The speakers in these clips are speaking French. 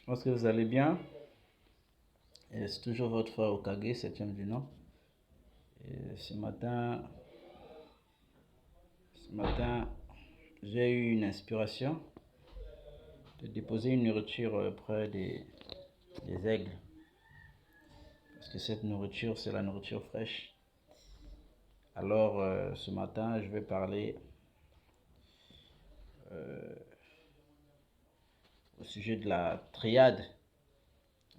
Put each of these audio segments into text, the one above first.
Je pense que vous allez bien. C'est toujours votre frère Okage, septième du nom. Et ce matin, j'ai eu une inspiration de déposer une nourriture près des aigles. Parce que cette nourriture, c'est la nourriture fraîche. Alors, ce matin, je vais parler au sujet de la triade,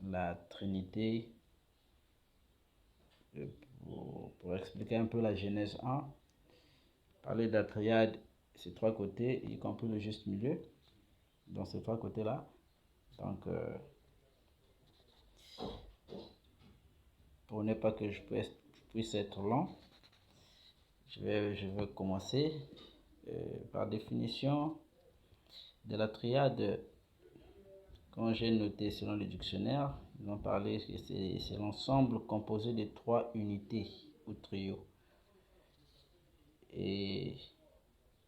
la Trinité, euh, pour expliquer un peu la Genèse 1. Parler de la triade, ces trois côtés, y compris le juste milieu, dans ces trois côtés-là. Donc, pour ne pas que je puisse être long, je vais commencer par définition de la triade. Quand j'ai noté selon le dictionnaire, ils ont parlé que c'est l'ensemble composé de trois unités ou trio. Et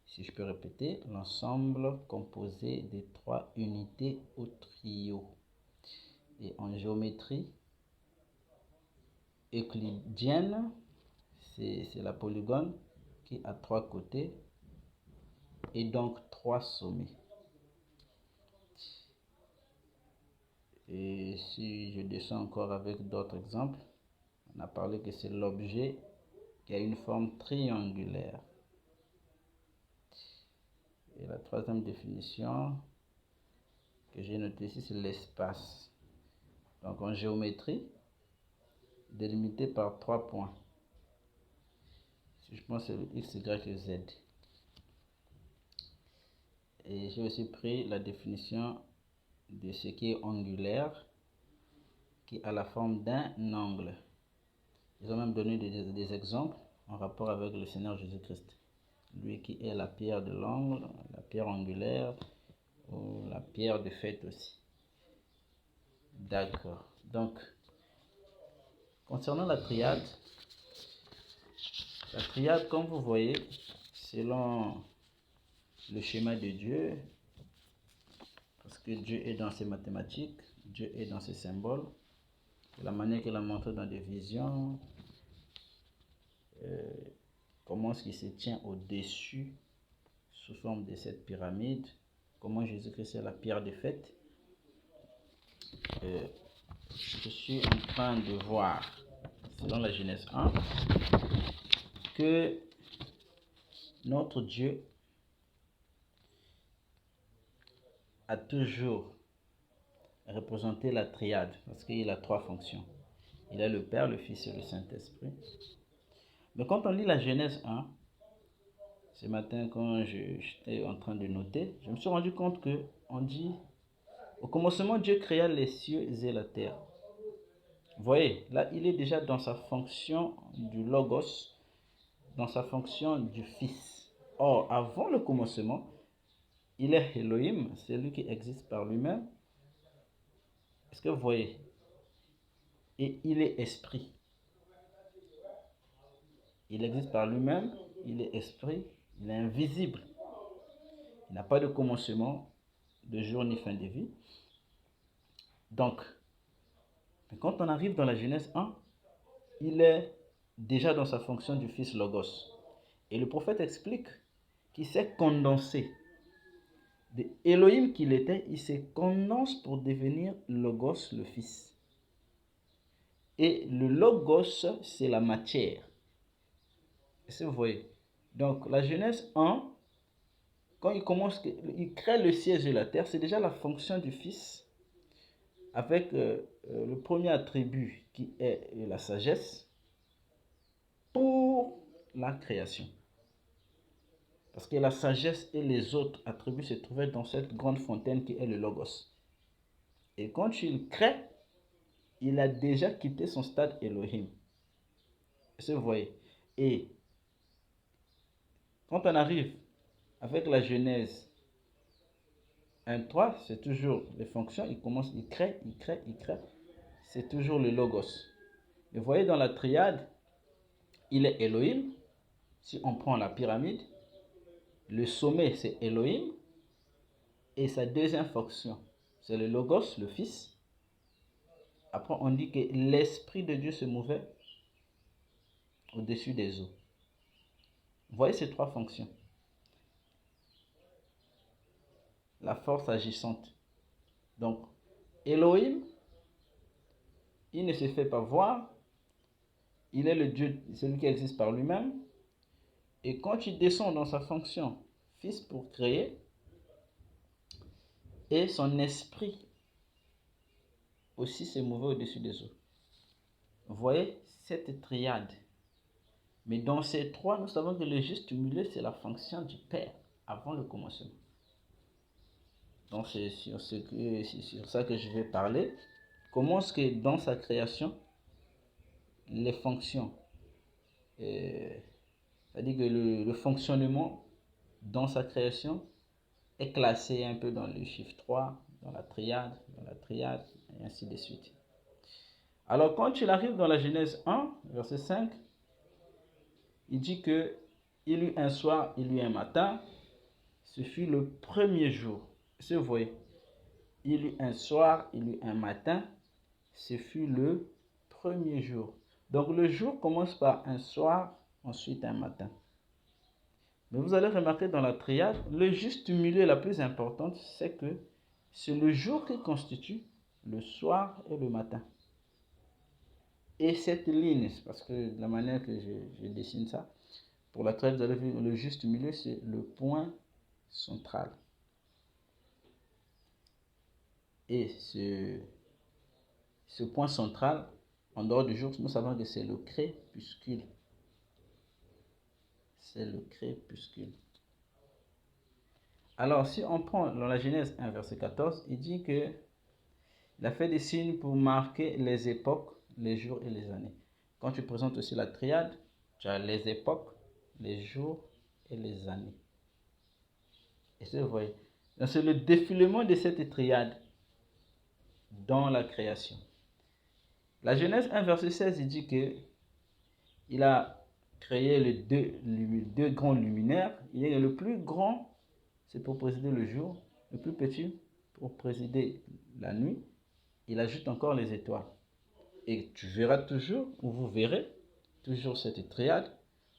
si je peux répéter, l'ensemble composé de trois unités ou trio. Et en géométrie euclidienne, c'est la polygone qui a trois côtés et donc trois sommets. Et si je descends encore avec d'autres exemples, on a parlé que c'est l'objet qui a une forme triangulaire. Et la troisième définition que j'ai notée ici, c'est l'espace. Donc en géométrie, délimité par trois points. Si je pense que c'est le X, Y et Z. Et j'ai aussi pris la définition de ce qui est angulaire, qui a la forme d'un angle. Ils ont même donné des exemples en rapport avec le Seigneur Jésus-Christ. Lui qui est la pierre de l'angle, la pierre angulaire, ou la pierre de fête aussi. D'accord. Donc, concernant la triade, comme vous voyez, selon le schéma de Dieu, parce que Dieu est dans ses mathématiques, Dieu est dans ses symboles, de la manière qu'il a montré dans des visions, comment est-ce qu'il se tient au-dessus sous forme de cette pyramide, comment Jésus-Christ est la pierre de fête. Je suis en train de voir, selon la Genèse 1, que notre Dieu a toujours représenté la triade, parce qu'il a trois fonctions. Il a le Père, le Fils et le Saint-Esprit. Mais quand on lit la Genèse 1, ce matin quand j'étais en train de noter, je me suis rendu compte que on dit, au commencement Dieu créa les cieux et la terre. Vous voyez, là il est déjà dans sa fonction du Logos, dans sa fonction du Fils. Or, avant le commencement, il est Elohim, c'est lui qui existe par lui-même. Est-ce que vous voyez? Et il est esprit. Il existe par lui-même, il est esprit, il est invisible. Il n'a pas de commencement, de jour ni fin de vie. Donc, quand on arrive dans la Genèse 1, il est déjà dans sa fonction du Fils Logos. Et le prophète explique qu'il s'est condensé. De Elohim qu'il était, il se condense pour devenir Logos, le Fils. Et le Logos, c'est la matière. Est-ce que vous voyez? Donc, la Genèse 1, quand il crée le ciel et la terre, c'est déjà la fonction du Fils avec le premier attribut qui est la sagesse pour la création. Parce que la sagesse et les autres attributs se trouvaient dans cette grande fontaine qui est le Logos. Et quand il crée, il a déjà quitté son stade Elohim. Est-ce que vous voyez? Et quand on arrive avec la Genèse 1.3, c'est toujours les fonctions, il crée. C'est toujours le Logos. Et vous voyez dans la triade, il est Elohim. Si on prend la pyramide, le sommet c'est Elohim. Et sa deuxième fonction, c'est le Logos, le Fils. Après, on dit que l'Esprit de Dieu se mouvait au-dessus des eaux. Vous voyez ces trois fonctions. La force agissante. Donc, Elohim, il ne se fait pas voir. Il est le Dieu, celui qui existe par lui-même. Et quand il descend dans sa fonction Fils pour créer, et son esprit aussi se mouvait au-dessus des eaux. Vous voyez cette triade. Mais dans ces trois, nous savons que le juste milieu, c'est la fonction du Père avant le commencement. Donc c'est sur ça que je vais parler. Comment est-ce que dans sa création, les fonctions, c'est-à-dire que le fonctionnement dans sa création est classé un peu dans le chiffre 3, dans la triade, et ainsi de suite. Alors quand il arrive dans la Genèse 1, verset 5, il dit que il eut un soir, il eut un matin, ce fut le premier jour. Est-ce que vous voyez? Il eut un soir, il eut un matin, ce fut le premier jour. Donc le jour commence par un soir, ensuite un matin. Mais vous allez remarquer dans la triade, le juste milieu la plus importante, c'est que c'est le jour qui constitue le soir et le matin. Et cette ligne, parce que la manière que je dessine ça, pour la triade, vous allez voir, le juste milieu, c'est le point central. Et ce point central, en dehors du jour, nous savons que c'est le crépuscule. C'est le crépuscule. Alors, si on prend dans la Genèse 1, verset 14, il dit que il a fait des signes pour marquer les époques, les jours et les années. Quand tu présentes aussi la triade, tu as les époques, les jours et les années. Et vous voyez, c'est le défilement de cette triade dans la création. La Genèse 1, verset 16, il dit que il a créé les deux grands luminaires. Il est le plus grand, c'est pour présider le jour. Le plus petit, pour présider la nuit. Il ajoute encore les étoiles. Et tu verras toujours, ou vous verrez, toujours cette triade,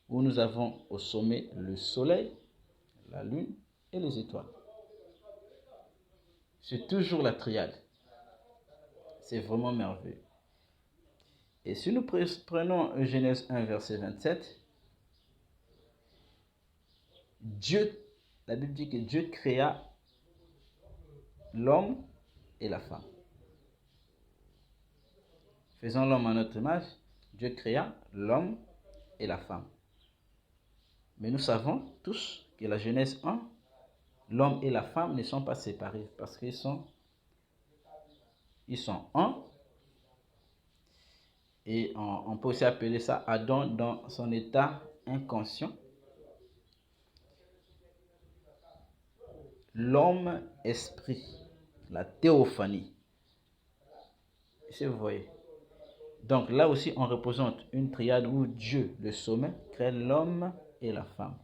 où nous avons au sommet le soleil, la lune et les étoiles. C'est toujours la triade. C'est vraiment merveilleux. Et si nous prenons Genèse 1, verset 27, la Bible dit que Dieu créa l'homme et la femme. Faisons l'homme à notre image, Dieu créa l'homme et la femme. Mais nous savons tous que la Genèse 1, l'homme et la femme ne sont pas séparés parce qu'ils sont un. Et on peut aussi appeler ça Adam dans son état inconscient. L'homme esprit, la théophanie. Si vous voyez. Donc là aussi, on représente une triade où Dieu, le sommet, crée l'homme et la femme.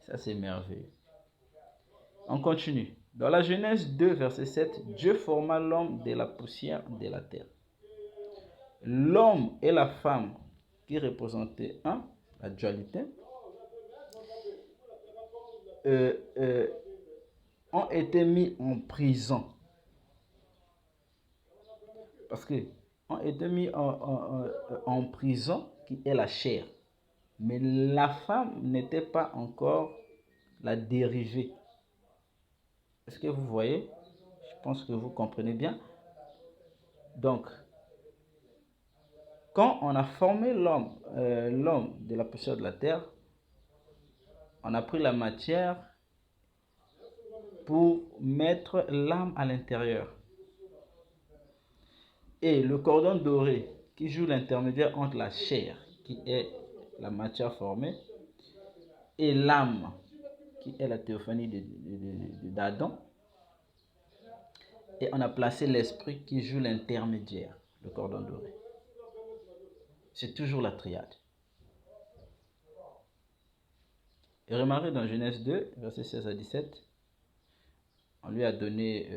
Ça, c'est merveilleux. On continue. Dans la Genèse 2, verset 7, Dieu forma l'homme de la poussière de la terre. L'homme et la femme, qui représentaient la dualité, ont été mis en prison. Parce que ont été mis en prison, qui est la chair. Mais la femme n'était pas encore la dérivée. Est-ce que vous voyez? Je pense que vous comprenez bien. Donc, quand on a formé l'homme de la poussière de la terre, on a pris la matière pour mettre l'âme à l'intérieur. Et le cordon doré qui joue l'intermédiaire entre la chair, qui est la matière formée, et l'âme, qui est la théophanie d'Adam. Et on a placé l'esprit qui joue l'intermédiaire, le cordon doré. C'est toujours la triade. Et remarquez dans Genèse 2, versets 16 à 17, on lui a donné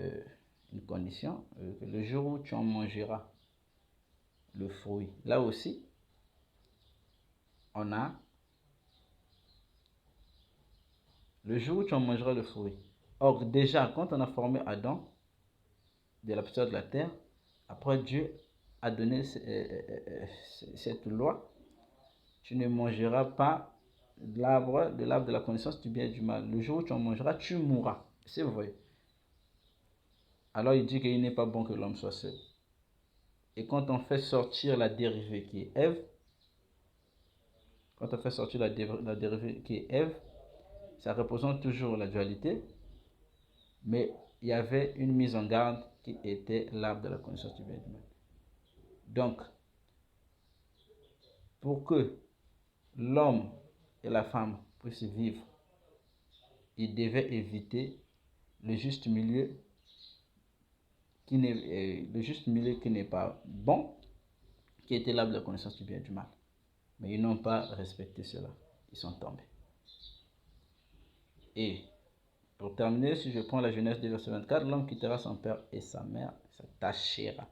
une condition, que le jour où tu en mangeras le fruit, là aussi, on a le jour où tu en mangeras le fruit. Or, déjà, quand on a formé Adam de la poussière de la terre, après Dieu a donné cette loi, tu ne mangeras pas de l'arbre de la connaissance du bien et du mal. Le jour où tu en mangeras, tu mourras. C'est vrai. Alors il dit qu'il n'est pas bon que l'homme soit seul. Et quand on fait sortir la dérivée qui est Ève, ça représente toujours la dualité, mais il y avait une mise en garde qui était l'arbre de la connaissance du bien et du mal. Donc, pour que l'homme et la femme puissent vivre, ils devaient éviter le juste milieu qui n'est pas bon, qui était l'arbre de la connaissance du bien et du mal. Mais ils n'ont pas respecté cela. Ils sont tombés. Et pour terminer, si je prends la Genèse du verset 24, l'homme quittera son père et sa mère, s'attachera,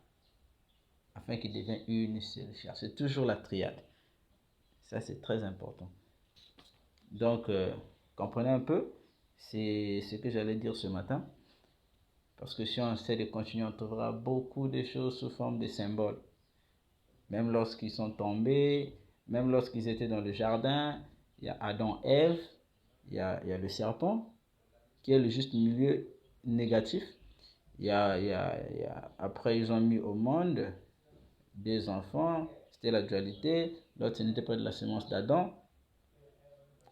afin qu'il devienne une seule chair. C'est toujours la triade. Ça, c'est très important. Donc, comprenez un peu, c'est ce que j'allais dire ce matin. Parce que si on essaie de continuer, on trouvera beaucoup de choses sous forme de symboles. Même lorsqu'ils sont tombés, même lorsqu'ils étaient dans le jardin, il y a Adam et Ève, il y a le serpent, qui est le juste milieu négatif. Après, ils ont mis au monde des enfants, c'était la dualité. L'autre, ce n'était pas de la semence d'Adam.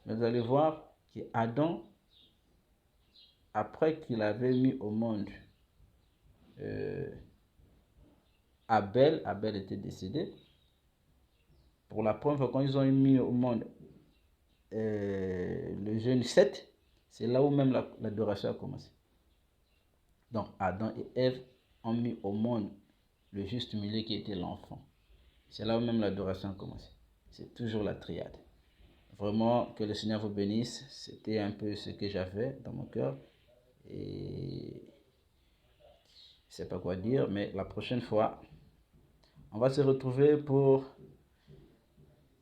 Mais vous allez voir qu'Adam, après qu'il avait mis au monde Abel était décédé. Pour la première fois, quand ils ont mis au monde le jeune Seth, c'est là où même l'adoration a commencé. Donc Adam et Ève ont mis au monde le juste milieu qui était l'enfant. C'est là où même l'adoration a commencé. C'est toujours la triade. Vraiment, que le Seigneur vous bénisse. C'était un peu ce que j'avais dans mon cœur. Et je ne sais pas quoi dire, mais la prochaine fois, on va se retrouver pour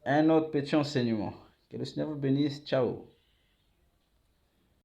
un autre petit enseignement. Que le Seigneur vous bénisse. Ciao.